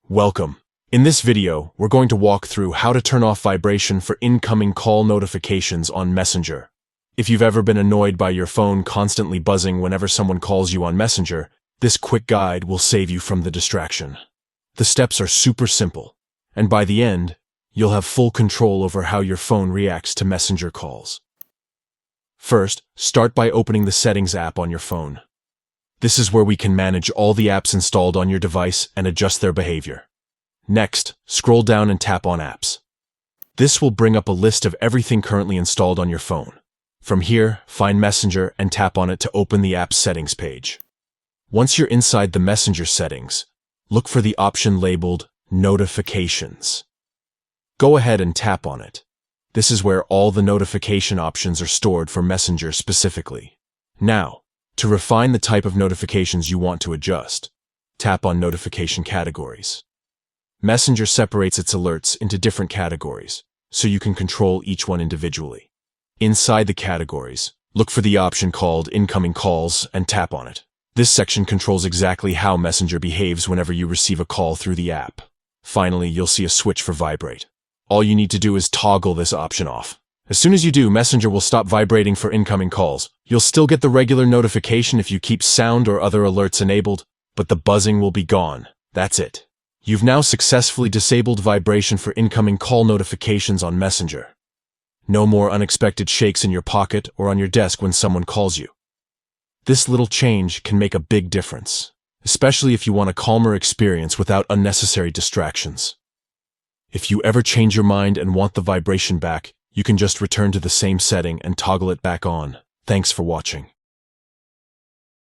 Welcome. In this video, we're going to walk through how to turn off vibration for incoming call notifications on Messenger. If you've ever been annoyed by your phone constantly buzzing whenever someone calls you on Messenger, this quick guide will save you from the distraction. The steps are super simple, and by the end, you'll have full control over how your phone reacts to Messenger calls. First, start by opening the Settings app on your phone. This is where we can manage all the apps installed on your device and adjust their behavior. Next, scroll down and tap on Apps. This will bring up a list of everything currently installed on your phone. From here, find Messenger and tap on it to open the app's settings page. Once you're inside the Messenger settings, look for the option labeled Notifications. Go ahead and tap on it. This is where all the notification options are stored for Messenger specifically. Now, to refine the type of notifications you want to adjust, tap on Notification Categories. Messenger separates its alerts into different categories, so you can control each one individually. Inside the categories, look for the option called Incoming Calls and tap on it. This section controls exactly how Messenger behaves whenever you receive a call through the app. Finally, you'll see a switch for Vibrate. All you need to do is toggle this option off. As soon as you do, Messenger will stop vibrating for incoming calls. You'll still get the regular notification if you keep sound or other alerts enabled, but the buzzing will be gone. That's it. You've now successfully disabled vibration for incoming call notifications on Messenger. No more unexpected shakes in your pocket or on your desk when someone calls you. This little change can make a big difference, especially if you want a calmer experience without unnecessary distractions. If you ever change your mind and want the vibration back, you can just return to the same setting and toggle it back on. Thanks for watching.